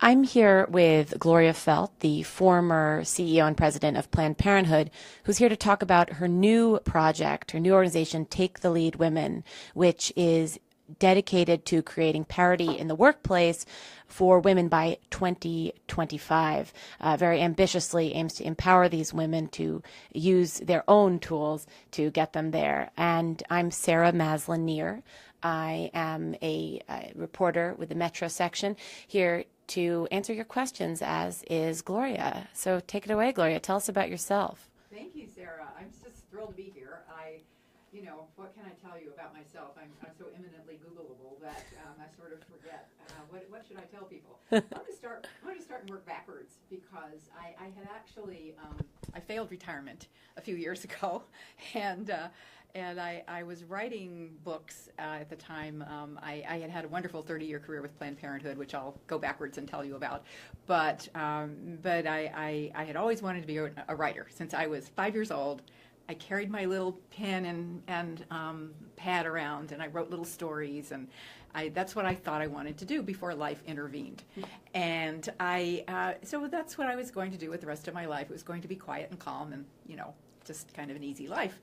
I'm here with Gloria Feldt, the former CEO and president of Planned Parenthood, who's here to talk about her new project, her new organization, Take the Lead Women, which is dedicated to creating parity in the workplace for women by 2025. Very ambitiously aims to empower these women to use their own tools to get them there. And I'm Sarah Maslin Nir. I am a reporter with the Metro section here to answer your questions, as is Gloria. So take it away, Gloria. Tell us about yourself. Thank you, Sarah. I'm just thrilled to be here. What can I tell you about myself? I'm so eminently Googleable that I sort of forget. What should I tell people? I'm going to start and work backwards because I had actually I failed retirement a few years ago, and I was writing books at the time. I had a wonderful 30-year career with Planned Parenthood, which I'll go backwards and tell you about. But I had always wanted to be a writer since I was 5 years old. I carried my little pen and pad around, and I wrote little stories, and that's what I thought I wanted to do before life intervened. And so that's what I was going to do with the rest of my life. It was going to be quiet and calm and, just kind of an easy life.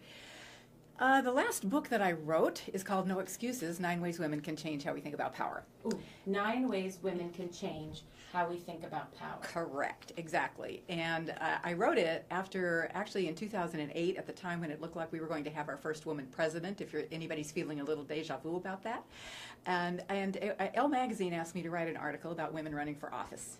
The last book that I wrote is called No Excuses, 9 Ways Women Can Change How We Think About Power. Ooh, 9 Ways Women Can Change How We Think About Power. Correct, exactly. And I wrote it after, actually in 2008, at the time when it looked like we were going to have our first woman president, if anybody's feeling a little deja vu about that. And Elle Magazine asked me to write an article about women running for office.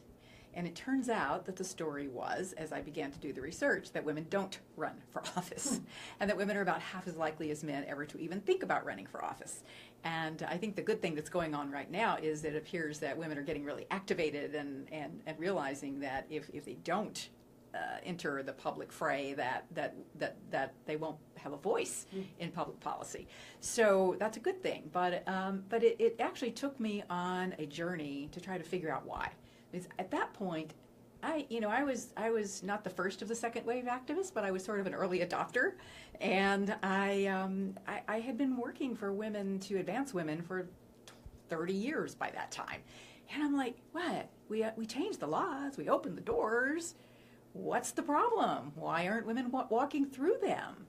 And it turns out that the story was, as I began to do the research, that women don't run for office, and that women are about half as likely as men ever to even think about running for office. And I think the good thing that's going on right now is that it appears that women are getting really activated and realizing that if they don't enter the public fray, that they won't have a voice in public policy. So that's a good thing. But it actually took me on a journey to try to figure out why. Because at that point, I was not the first of the second wave activists, but I was sort of an early adopter, and I had been working for women to advance women for 30 years by that time, and I'm like, what? We changed the laws, we opened the doors. What's the problem? Why aren't women walking through them?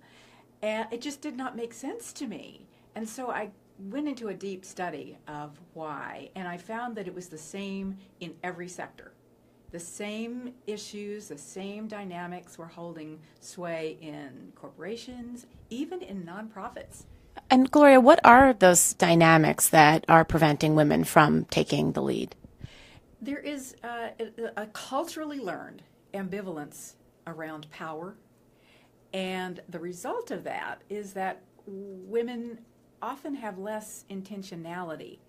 And it just did not make sense to me, and so I went into a deep study of why, and I found that it was the same in every sector. The same issues, the same dynamics were holding sway in corporations, even in nonprofits. And Gloria, what are those dynamics that are preventing women from taking the lead? There is a culturally learned ambivalence around power, and the result of that is that women often have less intentionality.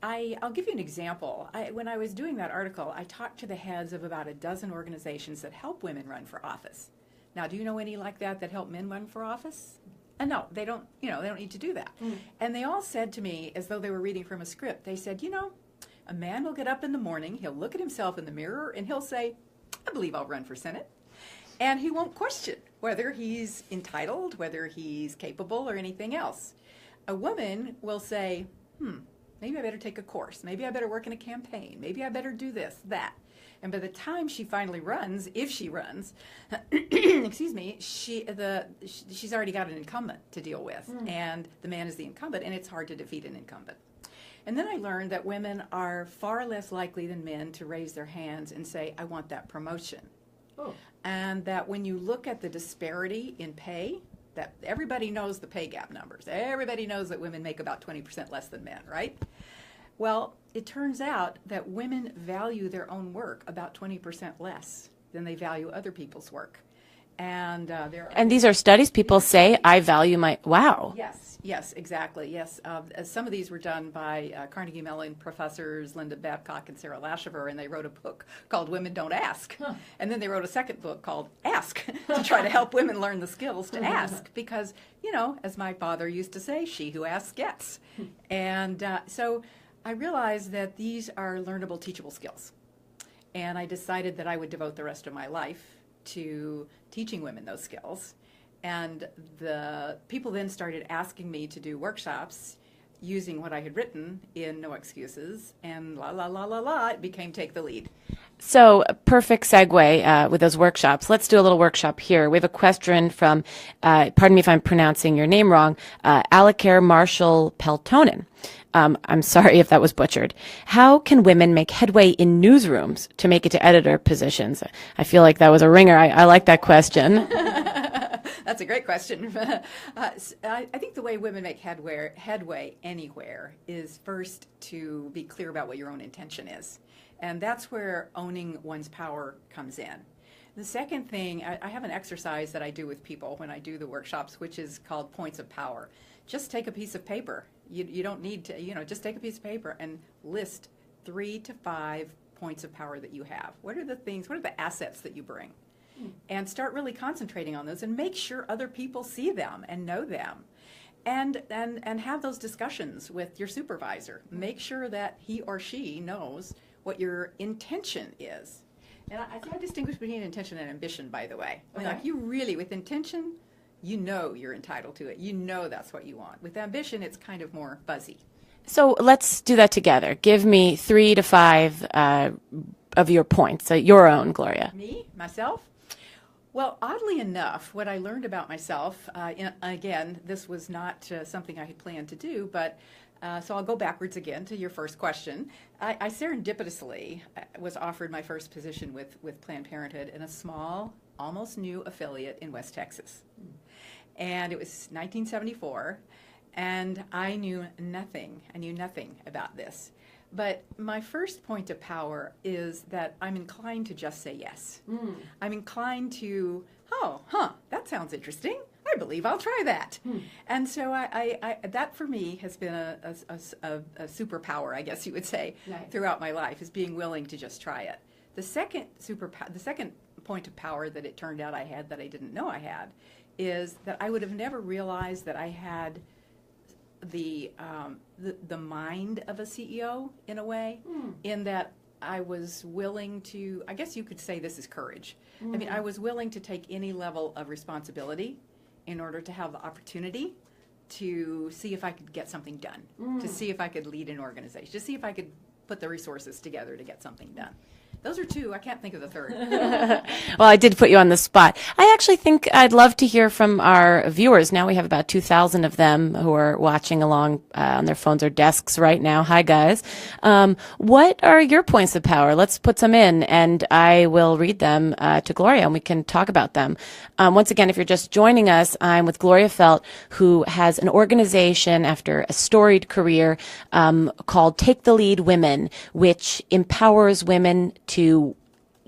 I'll give you an example. When I was doing that article, I talked to the heads of about a dozen organizations that help women run for office. Now, do you know any like that help men run for office? No, they don't. They don't need to do that. And they all said to me, as though they were reading from a script, they said, a man will get up in the morning, he'll look at himself in the mirror, and he'll say, I believe I'll run for Senate. And he won't question whether he's entitled, whether he's capable, or anything else. A woman will say, maybe I better take a course. Maybe I better work in a campaign. Maybe I better do this, that. And by the time she finally runs, if she runs, excuse me, she's already got an incumbent to deal with. And the man is the incumbent, and it's hard to defeat an incumbent. And then I learned that women are far less likely than men to raise their hands and say, I want that promotion. Oh. And that when you look at the disparity in pay, that everybody knows the pay gap numbers. Everybody knows that women make about 20% less than men, right? Well, it turns out that women value their own work about 20% less than they value other people's work. And these are studies. People say, I value my, wow. Yes, exactly, yes. Some of these were done by Carnegie Mellon professors Linda Babcock and Sarah Lashover, and they wrote a book called Women Don't Ask. And then they wrote a second book called Ask, to try to help women learn the skills to ask. Because, as my father used to say, she who asks gets. And so I realized that these are learnable, teachable skills. And I decided that I would devote the rest of my life to teaching women those skills. And the people then started asking me to do workshops using what I had written in No Excuses, and la la la la la, it became Take the Lead. So, a perfect segue with those workshops. Let's do a little workshop here. We have a question from, pardon me if I'm pronouncing your name wrong, Alaker Marshall Peltonen. I'm sorry if that was butchered. How can women make headway in newsrooms to make it to editor positions? I feel like that was a ringer. I like that question. That's a great question. I think the way women make headway anywhere is first to be clear about what your own intention is. And that's where owning one's power comes in. The second thing, I have an exercise that I do with people when I do the workshops, which is called points of power. Just take a piece of paper. You don't need to, just take a piece of paper and list 3 to 5 points of power that you have. What are the assets that you bring? And start really concentrating on those and make sure other people see them and know them. And have those discussions with your supervisor. Make sure that he or she knows what your intention is. And I distinguish between intention and ambition, by the way. I mean, like, you really, with intention, you know you're entitled to it. You know that's what you want. With ambition, it's kind of more fuzzy. So let's do that together. Give me 3 to 5 of your points, your own, Gloria. Me? Myself? Well, oddly enough, what I learned about myself, again, this was not something I had planned to do, but so I'll go backwards again to your first question. I serendipitously was offered my first position with Planned Parenthood in a small, almost new affiliate in West Texas. And it was 1974, and I knew nothing. I knew nothing about this. But my first point of power is that I'm inclined to just say yes. I'm inclined to, that sounds interesting. I believe I'll try that. And so that for me has been a superpower, I guess you would say, throughout my life, is being willing to just try it. The second point of power that it turned out I had that I didn't know I had is that I would have never realized that I had the mind of a CEO in a way, in that I was willing to, I guess you could say this is courage. I mean, I was willing to take any level of responsibility in order to have the opportunity to see if I could get something done, to see if I could lead an organization, to see if I could put the resources together to get something done. Those are 2. I can't think of the third. Well, I did put you on the spot. I actually think I'd love to hear from our viewers. Now we have about 2,000 of them who are watching along on their phones or desks right now. Hi, guys. What are your points of power? Let's put some in, and I will read them to Gloria, and we can talk about them. Once again, if you're just joining us, I'm with Gloria Feldt, who has an organization after a storied career called Take the Lead Women, which empowers women to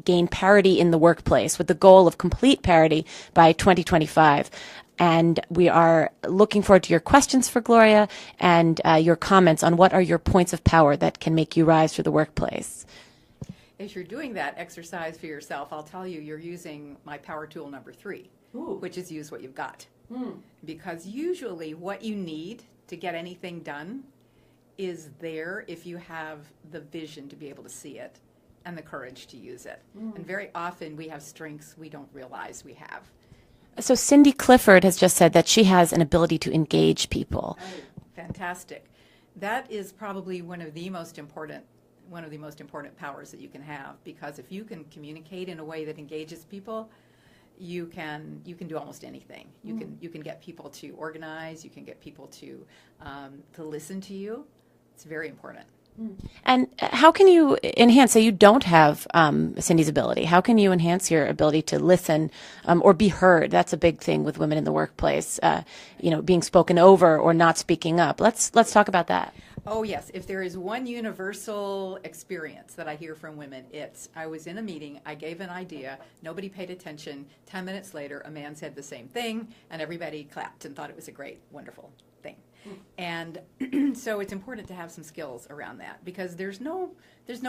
gain parity in the workplace with the goal of complete parity by 2025. And we are looking forward to your questions for Gloria and your comments on what are your points of power that can make you rise through the workplace. As you're doing that exercise for yourself, I'll tell you, you're using my power tool number 3, which is use what you've got. Because usually what you need to get anything done is there if you have the vision to be able to see it and the courage to use it. And very often we have strengths we don't realize we have. So Cindy Clifford has just said that she has an ability to engage people. Oh, fantastic. That is probably one of the most important powers that you can have, because if you can communicate in a way that engages people, you can do almost anything. You can get people to organize, you can get people to listen to you. It's very important. And how can you enhance, say you don't have Cindy's ability, how can you enhance your ability to listen or be heard? That's a big thing with women in the workplace, being spoken over or not speaking up. Let's talk about that. Oh, yes. If there is one universal experience that I hear from women, it's I was in a meeting, I gave an idea, nobody paid attention, 10 minutes later a man said the same thing, and everybody clapped and thought it was a great, wonderful thing. And so it's important to have some skills around that, because there's no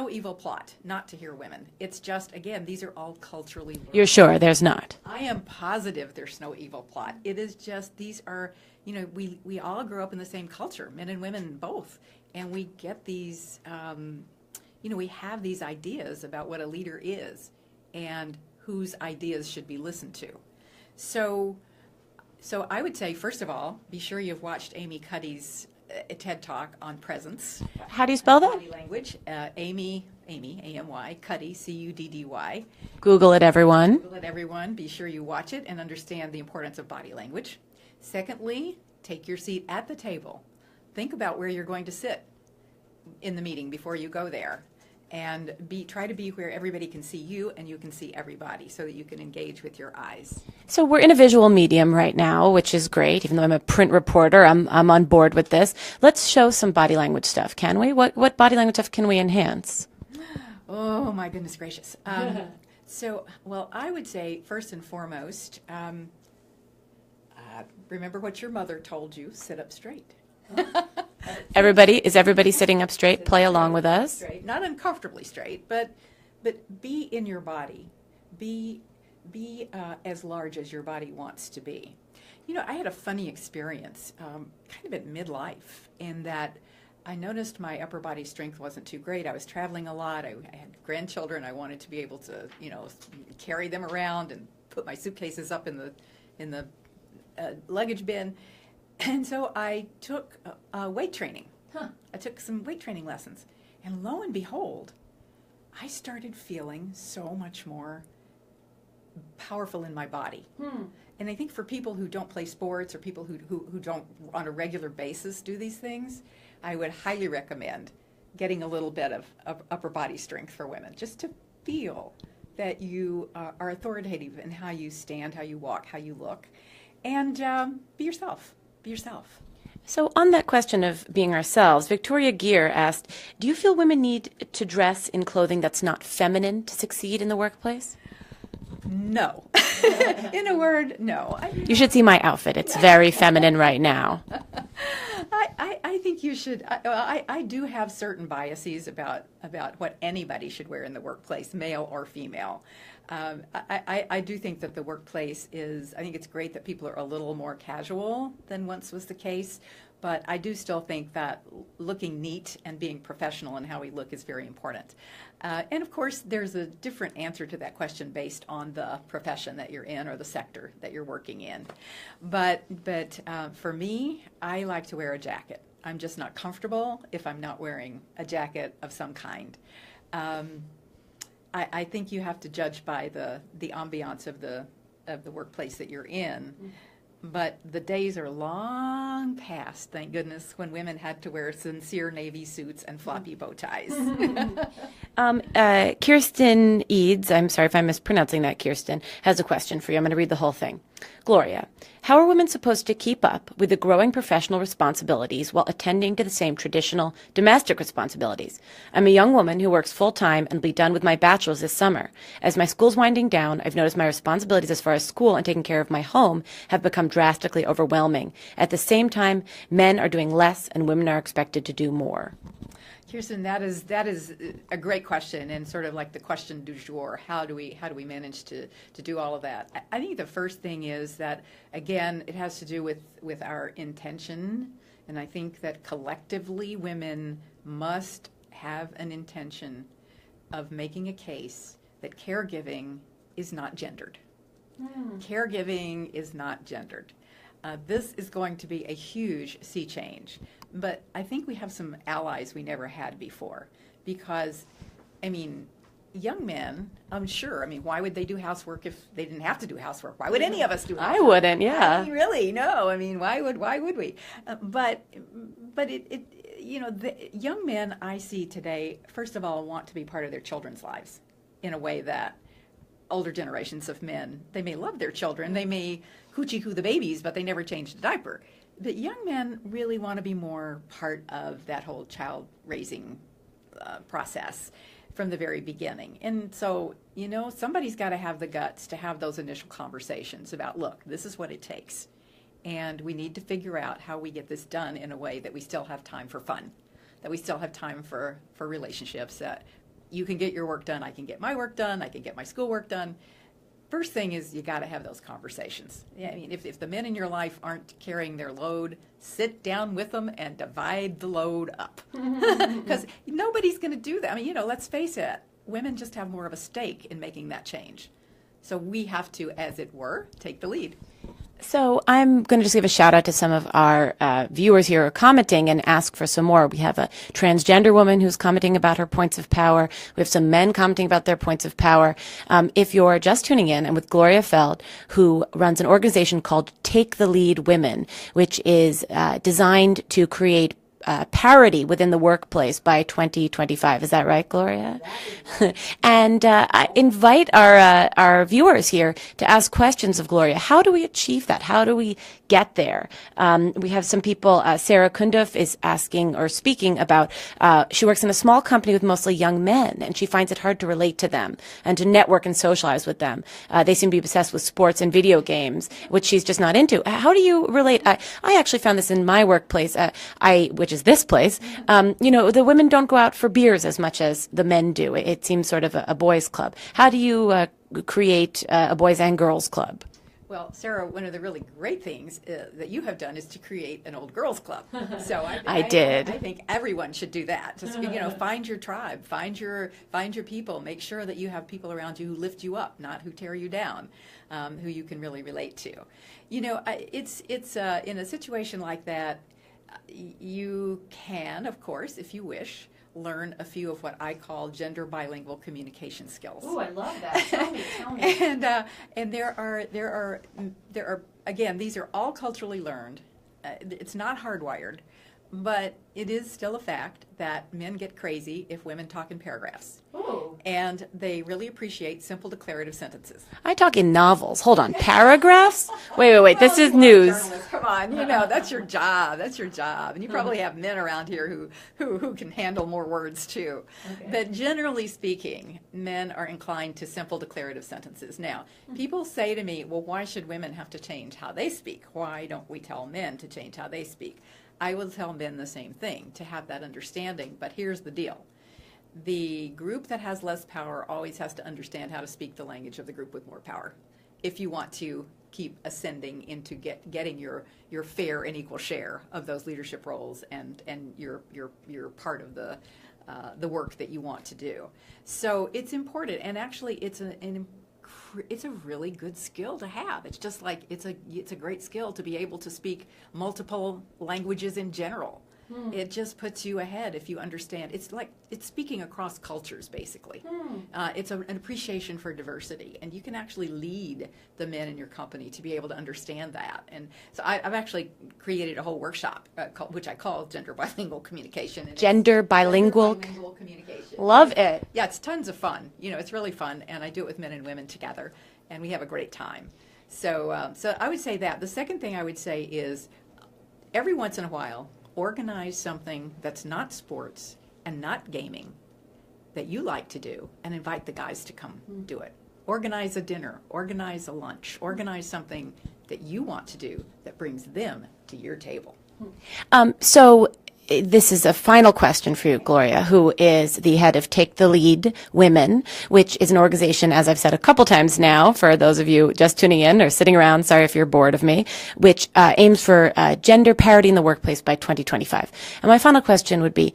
evil plot not to hear women. It's just, again, these are all culturally learned. You're sure there's not? I am positive there's no evil plot. It is just, these are, we all grew up in the same culture, men and women both, and we get these, we have these ideas about what a leader is and whose ideas should be listened to. So I would say, first of all, be sure you've watched Amy Cuddy's a TED Talk on presence. How do you spell that? Body language. Amy, A-M-Y, Cuddy, C-U-D-D-Y. Google it, everyone. Google it, everyone. Be sure you watch it and understand the importance of body language. Secondly, take your seat at the table. Think about where you're going to sit in the meeting before you go there. And try to be where everybody can see you and you can see everybody so that you can engage with your eyes. So we're in a visual medium right now, which is great. Even though I'm a print reporter, I'm on board with this. Let's show some body language stuff, can we? What body language stuff can we enhance? Oh, my goodness gracious. Well, I would say, first and foremost, remember what your mother told you, sit up straight. Is everybody sitting up straight? Play along with us. Straight. Not uncomfortably straight, but be in your body. Be as large as your body wants to be. You know, I had a funny experience, kind of at midlife, in that I noticed my upper body strength wasn't too great. I was traveling a lot. I had grandchildren. I wanted to be able to, carry them around and put my suitcases up in the luggage bin. And so I took weight training. I took some weight training lessons. And lo and behold, I started feeling so much more powerful in my body. And I think for people who don't play sports or people who don't on a regular basis do these things, I would highly recommend getting a little bit of upper body strength for women, just to feel that you are authoritative in how you stand, how you walk, how you look, and be yourself. Be yourself. So on that question of being ourselves, Victoria Gear asked, do you feel women need to dress in clothing that's not feminine to succeed in the workplace? No. In a word, no. You should see my outfit. It's very feminine right now. I think you should. I do have certain biases about what anybody should wear in the workplace, male or female. I do think that the workplace I think it's great that people are a little more casual than once was the case, but I do still think that looking neat and being professional in how we look is very important. And of course, there's a different answer to that question based on the profession that you're in or the sector that you're working in. But for me, I like to wear a jacket. I'm just not comfortable if I'm not wearing a jacket of some kind. I think you have to judge by the ambiance of the workplace that you're in. But the days are long past, thank goodness, when women had to wear sincere navy suits and floppy bow ties. Kirsten Eads, I'm sorry if I'm mispronouncing that, Kirsten, has a question for you. I'm going to read the whole thing. Gloria, how are women supposed to keep up with the growing professional responsibilities while attending to the same traditional domestic responsibilities? I'm a young woman who works full-time and will be done with my bachelor's this summer. As my school's winding down, I've noticed my responsibilities as far as school and taking care of my home have become drastically overwhelming. At the same time, men are doing less and women are expected to do more. Kirsten, that is a great question, and sort of like the question du jour. How do we manage to do all of that? I think the first thing is that, again, it has to do with our intention, and I think that collectively women must have an intention of making a case that caregiving is not gendered. Caregiving is not gendered. This is going to be a huge sea change. But I think we have some allies we never had before because, young men, I'm sure, why would they do housework if they didn't have to do housework? Why would any of us do housework? I wouldn't, yeah. Really, no. Why would we? But the young men I see today, first of all, want to be part of their children's lives in a way that older generations of men, they may love their children, they may hoochie-coo the babies, but they never changed a diaper. But young men really want to be more part of that whole child raising process from the very beginning. And so, somebody's got to have the guts to have those initial conversations about, look, this is what it takes. And we need to figure out how we get this done in a way that we still have time for fun, that we still have time for relationships, that you can get your work done, I can get my work done, I can get my schoolwork done. First thing is you got to have those conversations. If the men in your life aren't carrying their load, sit down with them and divide the load up. Because nobody's going to do that. Let's face it, women just have more of a stake in making that change. So we have to, as it were, take the lead. So I'm going to just give a shout out to some of our viewers here who are commenting and ask for some more. We have a transgender woman who's commenting about her points of power. We have some men commenting about their points of power. If you're just tuning in, I'm with Gloria Feldt, who runs an organization called Take the Lead Women, which is designed to create parity within the workplace by 2025. Is that right, Gloria? And I invite our viewers here to ask questions of Gloria. How do we achieve that? How do we get there? We have some people. Sarah Kunduf is asking or speaking about. She works in a small company with mostly young men, and she finds it hard to relate to them and to network and socialize with them. They seem to be obsessed with sports and video games, which she's just not into. How do you relate? I actually found this in my workplace. Which is this place, the women don't go out for beers as much as the men do. It seems sort of a boys' club. How do you create a boys and girls club? Well, Sarah, one of the really great things that you have done is to create an old girls club. So I did. I think everyone should do that. Just find your tribe, find your people. Make sure that you have people around you who lift you up, not who tear you down, who you can really relate to. It's in a situation like that. You can, of course, if you wish, learn a few of what I call gender bilingual communication skills. Oh, I love that. Tell me. And there are again, these are all culturally learned. It's not hardwired, but it is still a fact that men get crazy if women talk in paragraphs. Ooh. And they really appreciate simple declarative sentences. I talk in novels. Hold on. Paragraphs? Wait. This is news. Come on, that's your job. That's your job. And you probably have men around here who can handle more words too. Okay. But generally speaking, men are inclined to simple declarative sentences. Now, people say to me, well, why should women have to change how they speak? Why don't we tell men to change how they speak? I will tell men the same thing, to have that understanding. But here's the deal. The group that has less power always has to understand how to speak the language of the group with more power if you want to keep ascending into getting your fair and equal share of those leadership roles and your part of the work that you want to do. So it's important, and actually it's a really good skill to have. It's just like it's a great skill to be able to speak multiple languages in general. It just puts you ahead if you understand. It's speaking across cultures, basically. It's an appreciation for diversity, and you can actually lead the men in your company to be able to understand that. And so I've actually created a whole workshop, which I call Gender Bilingual Communication. Gender bilingual communication. Love it. Yeah, it's tons of fun. It's really fun, and I do it with men and women together, and we have a great time. So I would say that. The second thing I would say is every once in a while, organize something that's not sports and not gaming that you like to do and invite the guys to come do it. Organize a dinner, organize a lunch, organize something that you want to do that brings them to your table. So this is a final question for you, Gloria, who is the head of Take the Lead Women, which is an organization, as I've said a couple times now, for those of you just tuning in or sitting around, sorry if you're bored of me, which aims for gender parity in the workplace by 2025. And my final question would be,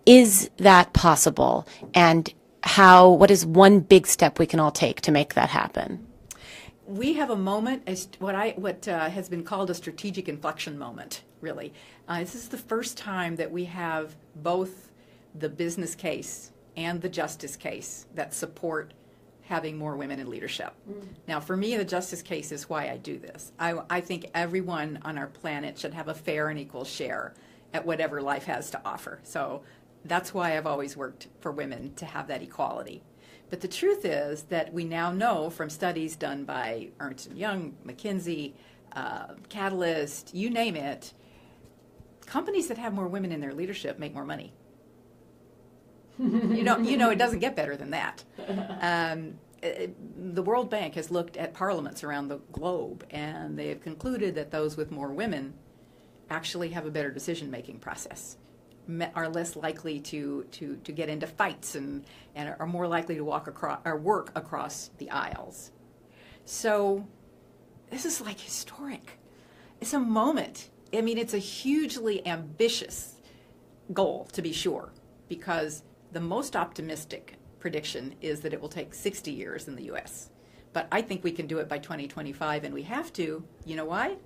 is that possible? And what is one big step we can all take to make that happen? We have a moment, what has been called a strategic inflection moment, really. This is the first time that we have both the business case and the justice case that support having more women in leadership. Now, for me, the justice case is why I do this. I think everyone on our planet should have a fair and equal share at whatever life has to offer. So that's why I've always worked for women to have that equality. But the truth is that we now know from studies done by Ernst & Young, McKinsey, Catalyst, you name it, companies that have more women in their leadership make more money. It doesn't get better than that. The World Bank has looked at parliaments around the globe, and they have concluded that those with more women actually have a better decision-making process, are less likely to get into fights, and are more likely to walk across or work across the aisles. So this is like historic. It's a moment. I mean, it's a hugely ambitious goal, to be sure, because the most optimistic prediction is that it will take 60 years in the U.S. but I think we can do it by 2025, and we have to. You know why?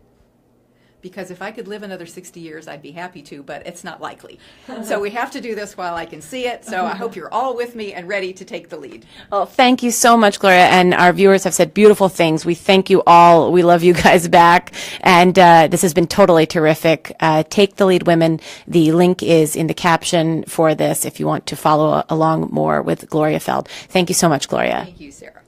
Because if I could live another 60 years, I'd be happy to, but it's not likely. So we have to do this while I can see it. So I hope you're all with me and ready to take the lead. Well, thank you so much, Gloria. And our viewers have said beautiful things. We thank you all. We love you guys back. And this has been totally terrific. Take the Lead Women. The link is in the caption for this if you want to follow along more with Gloria Feldt. Thank you so much, Gloria. Thank you, Sarah.